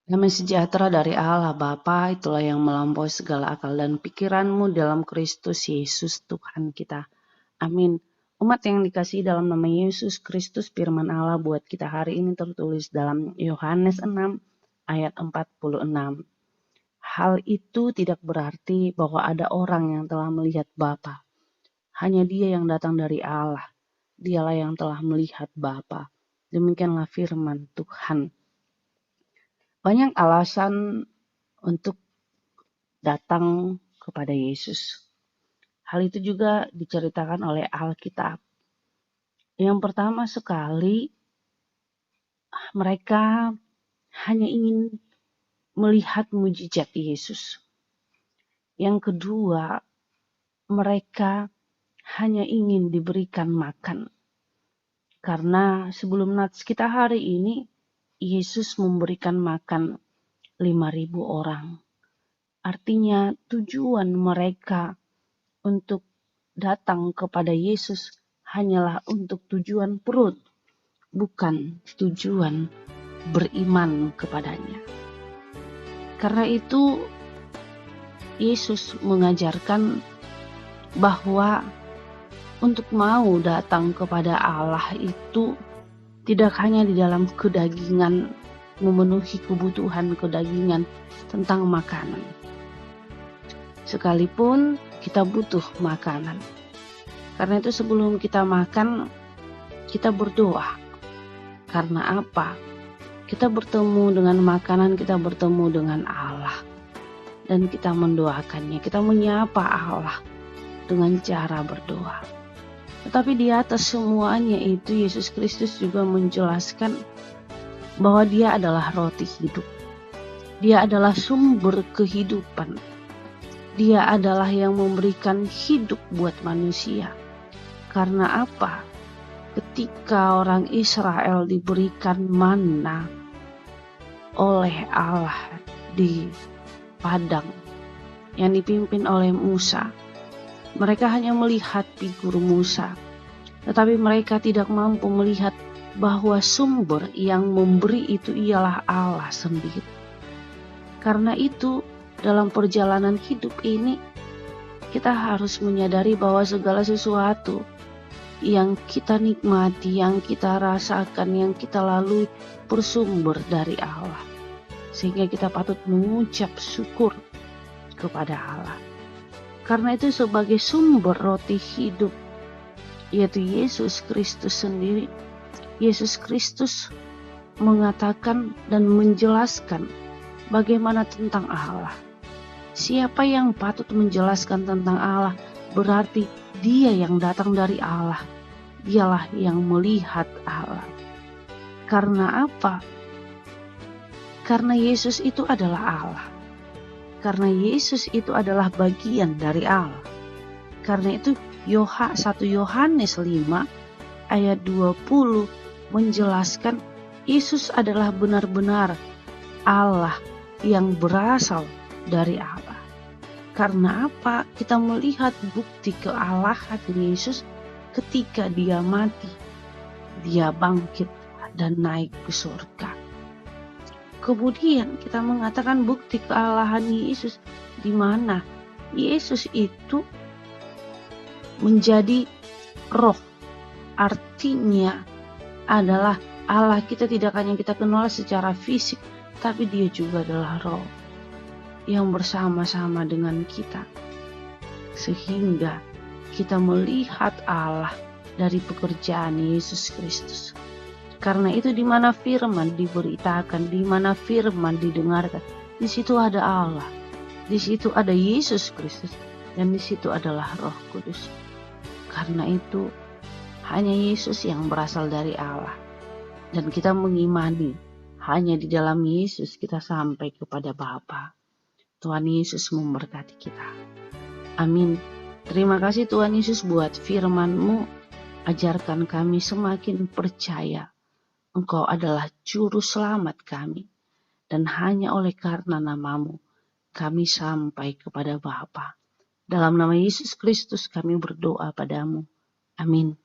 Damai sejahtera dari Allah Bapa, itulah yang melampaui segala akal dan pikiranmu dalam Kristus Yesus Tuhan kita. Amin. Umat yang dikasihi dalam nama Yesus Kristus, firman Allah buat kita hari ini tertulis dalam Yohanes 6 ayat 46. Hal itu tidak berarti bahwa ada orang yang telah melihat Bapa. Hanya Dia yang datang dari Allah. Dialah yang telah melihat Bapa. Demikianlah firman Tuhan. Banyak alasan untuk datang kepada Yesus. Hal itu juga diceritakan oleh Alkitab. Yang pertama sekali, mereka hanya ingin melihat mujizat Yesus. Yang kedua, mereka hanya ingin diberikan makan. Karena sebelum Nats kita hari ini, Yesus memberikan makan 5.000 orang. Artinya tujuan mereka untuk datang kepada Yesus hanyalah untuk tujuan perut, bukan tujuan beriman kepadanya. Karena itu Yesus mengajarkan bahwa untuk mau datang kepada Allah itu tidak hanya di dalam kedagingan, memenuhi kebutuhan kedagingan tentang makanan. Sekalipun kita butuh makanan. Karena itu sebelum kita makan, kita berdoa. Karena apa? Kita bertemu dengan makanan, kita bertemu dengan Allah. Dan kita mendoakannya, kita menyapa Allah dengan cara berdoa. Tetapi di atas semuanya itu Yesus Kristus juga menjelaskan bahwa Dia adalah roti hidup. Dia adalah sumber kehidupan. Dia adalah yang memberikan hidup buat manusia. Karena apa? Ketika orang Israel diberikan manna oleh Allah di padang yang dipimpin oleh Musa, mereka hanya melihat figur Musa, tetapi mereka tidak mampu melihat bahwa sumber yang memberi itu ialah Allah sendiri. Karena itu, dalam perjalanan hidup ini, kita harus menyadari bahwa segala sesuatu yang kita nikmati, yang kita rasakan, yang kita lalui bersumber dari Allah. Sehingga kita patut mengucap syukur kepada Allah. Karena itu sebagai sumber roti hidup, yaitu Yesus Kristus sendiri, Yesus Kristus mengatakan dan menjelaskan bagaimana tentang Allah. Siapa yang patut menjelaskan tentang Allah berarti Dia yang datang dari Allah. Dialah yang melihat Allah. Karena apa? Karena Yesus itu adalah Allah. Karena Yesus itu adalah bagian dari Allah. Karena itu 1 Yohanes 5 ayat 20 menjelaskan Yesus adalah benar-benar Allah yang berasal dari Allah. Karena apa? Kita melihat bukti kealahan Yesus ketika Dia mati, Dia bangkit dan naik ke surga. Kemudian kita mengatakan bukti kealahan Yesus di mana Yesus itu menjadi roh. Artinya adalah Allah kita tidak hanya kita kenal secara fisik, tapi Dia juga adalah roh yang bersama-sama dengan kita. Sehingga kita melihat Allah dari pekerjaan Yesus Kristus. Karena itu di mana firman diberitakan, di mana firman didengarkan, di situ ada Allah. Di situ ada Yesus Kristus dan di situ adalah Roh Kudus. Karena itu hanya Yesus yang berasal dari Allah. Dan kita mengimani hanya di dalam Yesus kita sampai kepada Bapa. Tuhan Yesus memberkati kita. Amin. Terima kasih Tuhan Yesus buat firman-Mu. Ajarkan kami semakin percaya Engkau adalah juru selamat kami. Dan hanya oleh karena nama-Mu kami sampai kepada Bapa. Dalam nama Yesus Kristus kami berdoa padamu. Amin.